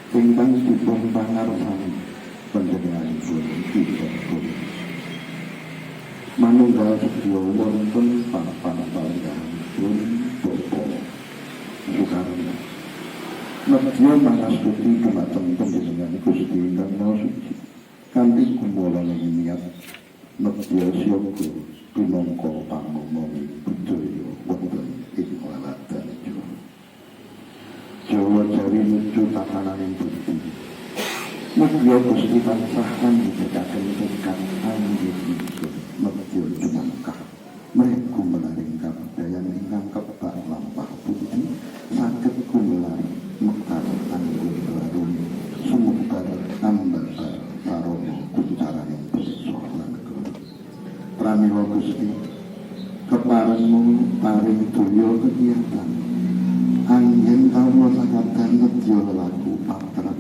ingkang dipun pangarsani panjenenganipun Gusti manunggal sedya wonten papan panggalipun Bapa Soekarno nedya mangastuti dhumateng panjenengan Gusti ingkang Maha Suci kanthi kumala niat nedya syaga pinangka pamomong budaya wonten ing laladan Jawa Jawi nuju tatananing bukti nedya Gusti tansah anggitaken ingkang anggitipun nedya jumangkah mriku menaring kabudayan ingkang kebak lampah bukti saged gumelar mekar anggun barum sumubar ambata sarana kuncaraning basa lan negara pramila Gusti keparenmu paring daya kegiatan angin kawula sakabeh nedya lelaku patrap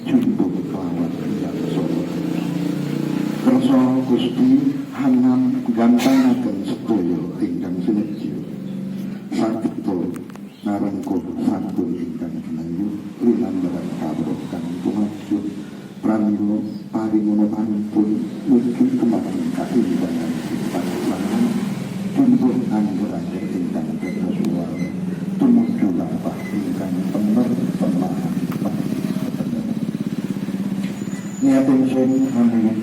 jumbung kelawan yang solo kersa Gusti hanam gantangaken sedaya ingkang sinedya sageta narengkuh sampun ingkang ginayu linambaran kawruh kang tumajuk pramila paringana pantun nuju dumateng kaindahan panjenengan jumbung angger-angger ingkang dados suwara tumuju lampah ingkang pener pemahan niatin sun amin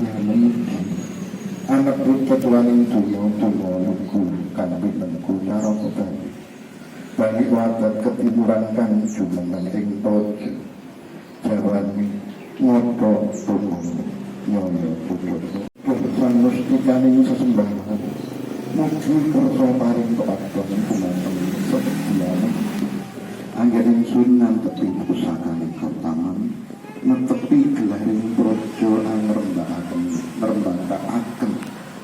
anak ketuaning tuyo nuku kanthi nengku naraka bali balik wadat ketimuran kang jumeneng ing tojo jawani ngoto tumung nyonya putut sanustikaning sesembahan mugi kersa paring kepadatan dumateng sedaya anggening sun nantepi pusakaning Kautaman netepi gelaring praja ngrembakaken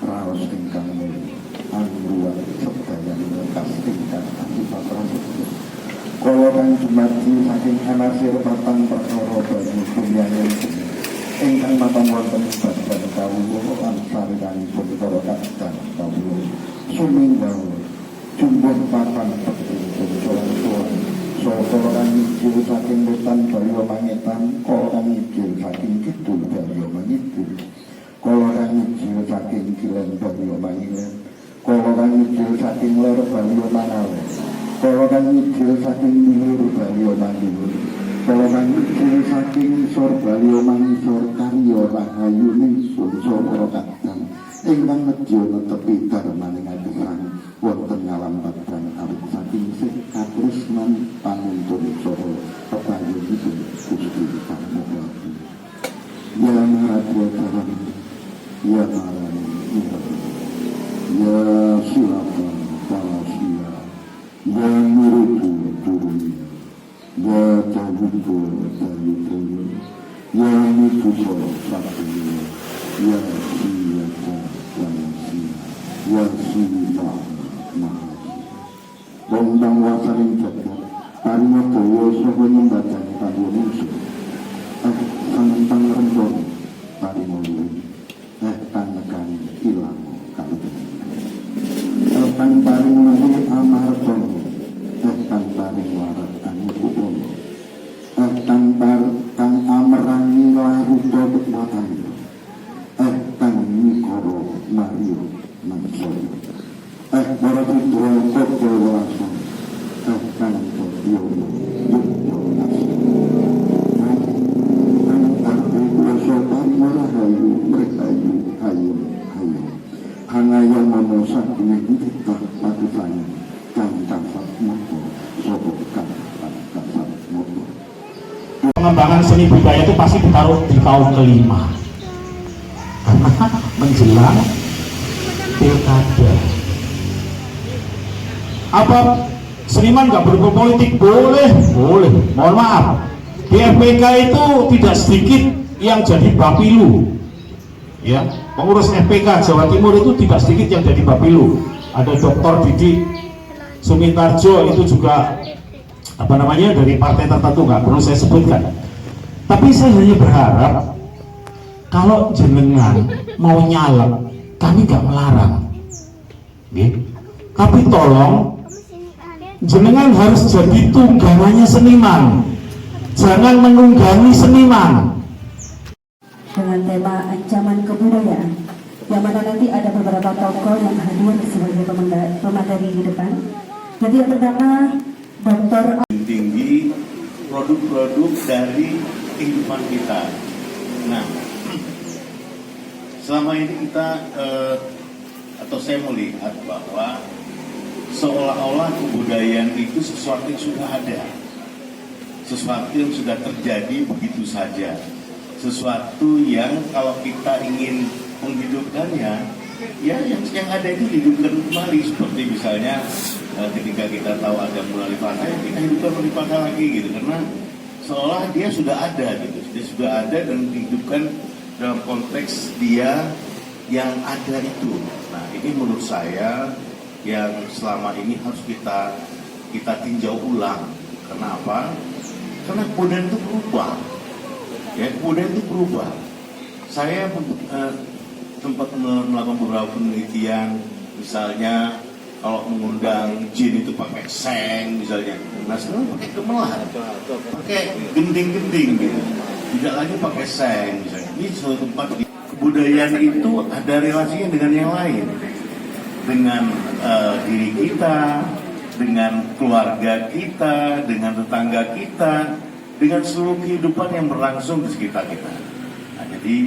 raos ingkang mulya angruan sedayanipun lekas ingkang antipatra kala kang dumadi saking anasir patang perkara banyu kumyanyen ingkang mapan wonten badan kawula lan sarenganipun para kadang kawula suminggaw jumbuh papan petunipun soran-soran saka kang inggil saking wetan Barya Mangetan kala kang inggil saking kidul Barya Mangidul kala kang inggil saking kilen Barya Mangilen kala kang inggil saking lor Barya Mangawen kala kang inggil saking dhulur Barya Mangilen kala kang inggil saking isor Barya Mangisor karya rahayuning bangsa para kadang ingkang nedya netepi darmaning atisan wonten ngalam padang awit saking sih katresnan panuntun saha pepayunipun Gusti Kang Maha Ya Maha Tuhan Ya Marani Ya Silapan Palasia Ya Nurutu Turuni Ya Tabutu Tayutu Ya Nutuso Satya Ya Siyata Palasia Wasilah Mahari Bondang wasaring jagat Tarima Boyo Soho Nyembadani Tadi Musuh Santang Rembong Tarima Luwih Tanekani Ilang Kalebeni Tang paring luwih amartana Tang paring warak anupana Tang amerangi laruta Watayu Tang mikara Mario Mansaya para putra Kodya Walasa Kang Kodyono Yudho Nasa Kang Arti Rasa Parimara Hayu Merekayu Hayu Hayu Hangaya Mono Sakune Titah Patutanya Kang Kasat Moto Sobo Kang Kasat Moto. Pengembangan seni budaya itu pasti ditaruh di tahun kelima karena menjelang pilkada. Apa seniman nggak berpolitik? Boleh. Mohon maaf, di FPK itu tidak sedikit yang jadi bapilu. Ya, pengurus FPK Jawa Timur itu tidak sedikit yang jadi bapilu. Ada Dr. Didi Sumintarjo itu juga dari partai tertentu, nggak perlu saya sebutkan. Tapi saya hanya berharap kalau jenengan mau nyalek, kami nggak melarang. Tapi tolong jenengan harus jadi tunggangannya seniman, jangan menunggangi seniman. Dengan tema ancaman kebudayaan, yang mana nanti ada beberapa tokoh yang hadir sebagai pemateri di depan. Jadi yang pertama Dr. Tinggi produk-produk dari kehidupan kita. Nah, selama ini kita atau saya melihat bahwa seolah-olah kebudayaan itu sesuatu yang sudah ada, sesuatu yang sudah terjadi begitu saja, sesuatu yang kalau kita ingin menghidupkannya, ya yang ada itu dihidupkan kembali. Seperti misalnya ketika kita tahu ada Mula Lipata, ya kita hidupkan Mula Lipata lagi gitu, karena seolah dia sudah ada gitu, dia sudah ada dan dihidupkan dalam konteks dia yang ada itu. Nah, ini menurut saya yang selama ini harus kita tinjau ulang. Kenapa? Karena kebudayaan itu berubah. Ya, kebudayaan itu berubah. Saya sempat melakukan beberapa penelitian, misalnya kalau mengundang jin itu pakai seng misalnya. Nah, sekarang pakai gemelar, pakai gending-gending gitu. Tidak lagi pakai seng misalnya. Ini suatu tempat kebudayaan itu ada relasinya dengan yang lain, dengan diri kita, dengan keluarga kita, dengan tetangga kita, dengan seluruh kehidupan yang berlangsung di sekitar kita. Nah, jadi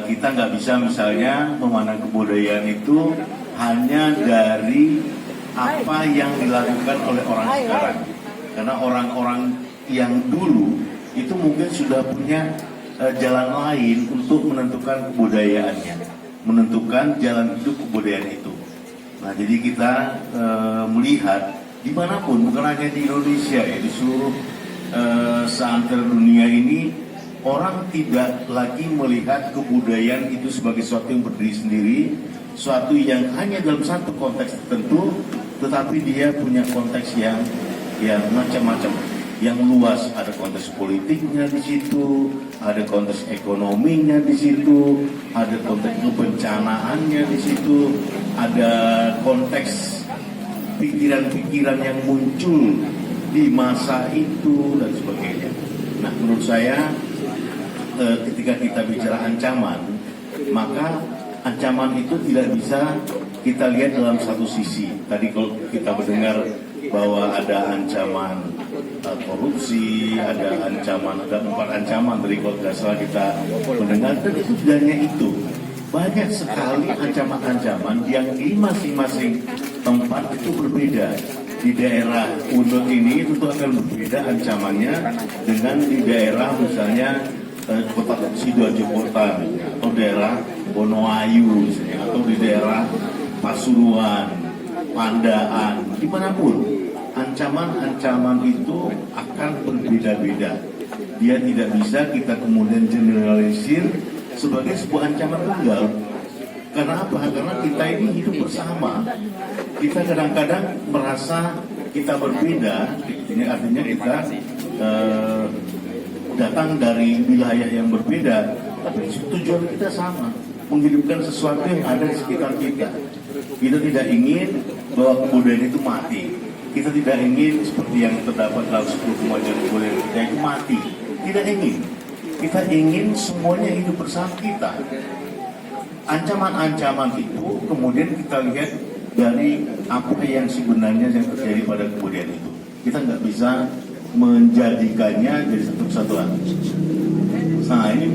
kita nggak bisa misalnya memandang kebudayaan itu hanya dari apa yang dilakukan oleh orang sekarang, karena orang-orang yang dulu itu mungkin sudah punya jalan lain untuk menentukan kebudayaannya, menentukan jalan hidup kebudayaan itu. Nah, jadi kita melihat dimanapun, bukan hanya di Indonesia ya, di seluruh seantero dunia ini, orang tidak lagi melihat kebudayaan itu sebagai sesuatu yang berdiri sendiri, suatu yang hanya dalam satu konteks tertentu, tetapi dia punya konteks yang macam-macam, yang luas. Ada konteks politiknya di situ, ada konteks ekonominya di situ, ada konteks kebencanaannya di situ, ada konteks pikiran-pikiran yang muncul di masa itu dan sebagainya. Nah, menurut saya ketika kita bicara ancaman, maka ancaman itu tidak bisa kita lihat dalam satu sisi. Tadi kalau kita mendengar bahwa ada ancaman korupsi, ada ancaman, ada 4 ancaman dari kalau tidak salah kita mendengar, dan itu tidak hanya itu. Banyak sekali ancaman-ancaman yang di masing-masing tempat itu berbeda. Di daerah Unut ini tentu akan berbeda ancamannya dengan di daerah misalnya kota Sidoarjo Kota, atau daerah Wonoayu misalnya, atau di daerah Pasuruan, Pandaan, dimanapun. Ancaman-ancaman itu akan berbeda-beda. Dia tidak bisa kita kemudian generalisir sebagai sebuah ancaman tunggal. Karena apa? Karena kita ini hidup bersama. Kita kadang-kadang merasa kita berbeda. Ini artinya kita datang dari wilayah yang berbeda, tapi tujuan kita sama, menghidupkan sesuatu yang ada di sekitar kita. Kita tidak ingin bahwa kebudayaan itu mati. Kita tidak ingin seperti yang terdapat dalam 10 kemajuan kebudayaan kita itu mati. Tidak ingin. Kita ingin semuanya hidup bersama kita. Ancaman-ancaman itu kemudian kita lihat dari apa yang sebenarnya yang terjadi pada kebudayaan itu. Kita nggak bisa menjadikannya jadi satu kesatuan. Nah ini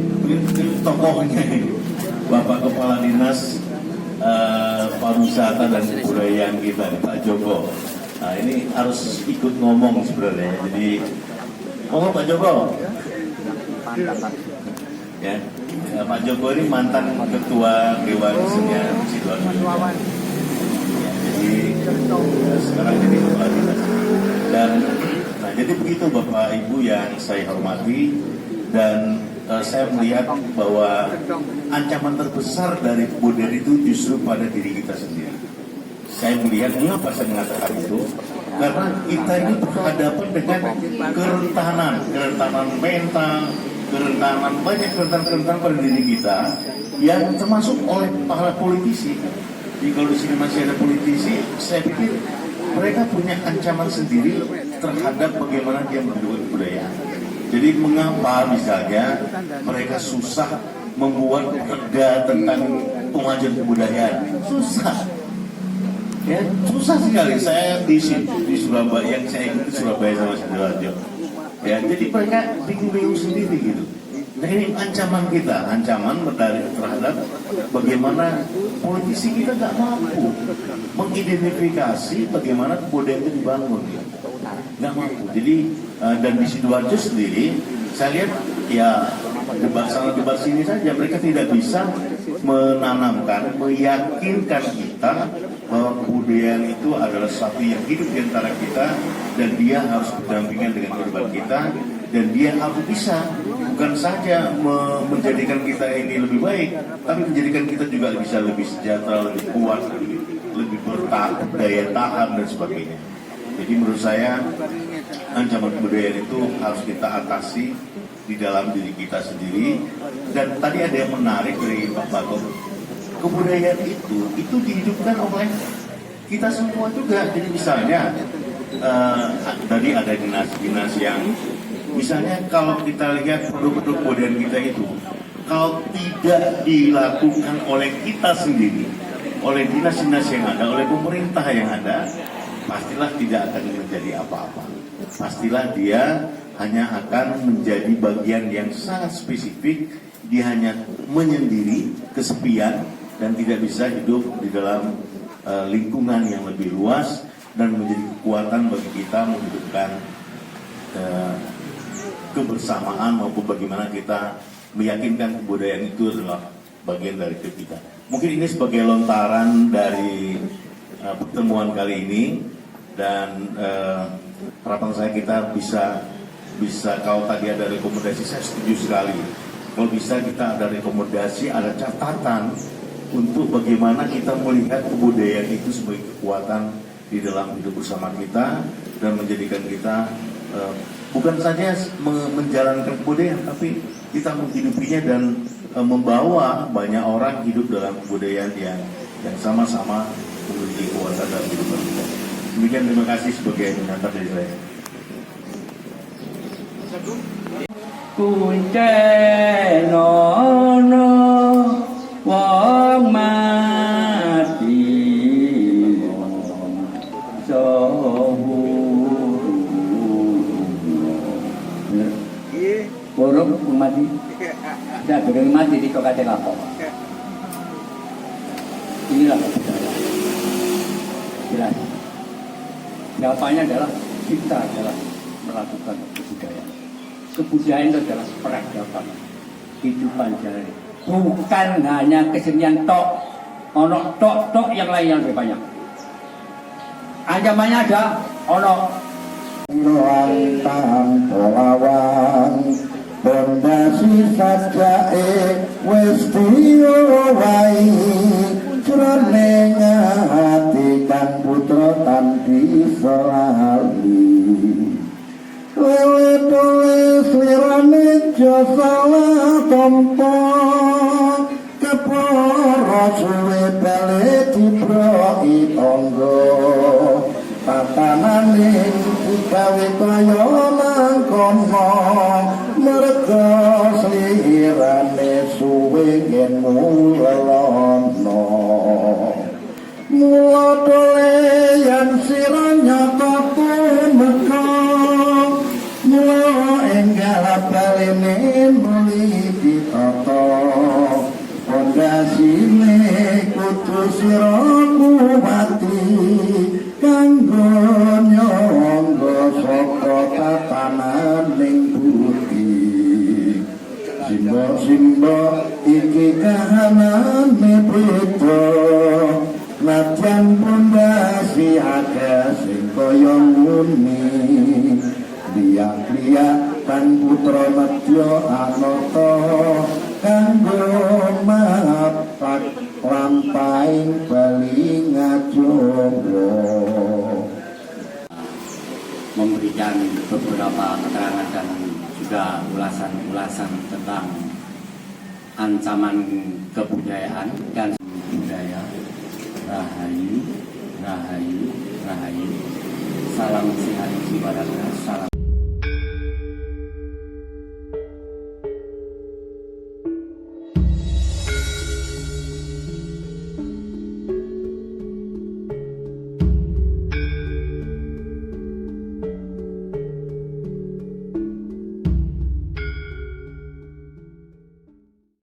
tokohnya ini, Bapak Kepala Dinas Pariwisata dan Kebudayaan kita, Pak Joko. Nah ini harus ikut ngomong sebenarnya. Jadi ngomong Pak Joko. Ya, Pak Joko ini mantan Ketua Dewan Kesenian Sidoarjo. Ya, jadi sekarang jadi Kepala Dinas. Dan nah jadi begitu Bapak Ibu yang saya hormati, dan saya melihat bahwa ancaman terbesar dari kebudayaan itu justru pada diri kita sendiri. Saya melihat, mengapa saya mengatakan itu? Karena kita ini berhadapan dengan kerentanan mental, banyak kerentanan pada diri kita yang termasuk oleh para politisi. Jadi kalau di sini masih ada politisi, saya pikir mereka punya ancaman sendiri terhadap bagaimana dia menghidupkan kebudayaan. Jadi mengapa misalnya mereka susah membuat perda tentang pengajian kebudayaan? Susah. Ya, susah sekali. Saya di Surabaya, yang saya ikuti Surabaya sama Sidoarjo. Ya, jadi mereka bingung-bingung sendiri gitu. Nah ini ancaman kita, ancaman terhadap bagaimana politisi kita nggak mampu mengidentifikasi bagaimana kebudayaan itu dibangun. Nggak mampu. Jadi dan di Sidoarjo sendiri, saya lihat ya debat sini saja mereka tidak bisa menanamkan, meyakinkan kita bahwa kebudayaan itu adalah sesuatu yang hidup di antara kita dan dia harus berdampingan dengan kehidupan kita, dan dia harus bisa bukan saja menjadikan kita ini lebih baik, tapi menjadikan kita juga bisa lebih sejahtera, lebih kuat, lebih bertahan, daya tahan dan sebagainya. Jadi menurut saya ancaman kebudayaan itu harus kita atasi di dalam diri kita sendiri. Dan tadi ada yang menarik dari Pak Bagong, kebudayaan itu dihidupkan oleh kita semua juga. Jadi misalnya tadi ada dinas-dinas yang misalnya kalau kita lihat produk-produk kebudayaan kita itu, kalau tidak dilakukan oleh kita sendiri, oleh dinas-dinas yang ada, oleh pemerintah yang ada, pastilah tidak akan menjadi apa-apa. Pastilah dia hanya akan menjadi bagian yang sangat spesifik. Dia hanya menyendiri, kesepian, dan tidak bisa hidup di dalam lingkungan yang lebih luas dan menjadi kekuatan bagi kita menghidupkan kebersamaan maupun bagaimana kita meyakinkan kebudayaan itu adalah bagian dari hidup kita. Mungkin ini sebagai lontaran dari pertemuan kali ini, dan harapan saya kita bisa kalau tadi ada rekomendasi, saya setuju sekali. Kalau bisa kita ada rekomendasi, ada catatan untuk bagaimana kita melihat kebudayaan itu sebagai kekuatan di dalam hidup bersama kita dan menjadikan kita bukan saja menjalankan kebudayaan, tapi kita menghidupinya dan membawa banyak orang hidup dalam kebudayaan yang sama-sama memiliki kekuatan dalam hidup kita. Demikian, terima kasih sebagai pengantar dari saya. Kuncenono wong mati sohu burung mati tidak burung mati di kota Telapok. Inilah jelas. Jawabannya adalah kita adalah melakukan kebudayaan. Kebudayaan itu adalah peradaban, kehidupan sehari. Bukan hanya kesenian tok, ono tok yang lain yang lebih banyak. Ancamannya ada ono Roantang tolawang pondasi sajae wis diowai sirane ngati kang putra tanpi selali lele tulis lirane jasa tompo keporo suwe bale dibro itonggo tatanane digawe kaya mangkono merga slirane suwe yen mulono mula dolean siranya katumeka mula enggal balene muli ditata pondasine kudu sira kuwati kanggo nyangga saka tatananing budi simba iki kahanane beda nadyan pondasi akeh sing kaya muni liya-liya kan putra nedya anata kanggo mapak lampahing bali ngajaba memberikan beberapa keterangan dan juga ulasan-ulasan tentang ancaman kebudayaan dan budaya. Rahayu, rahayu, rahayu. Salam sehat jiwa raga, salam.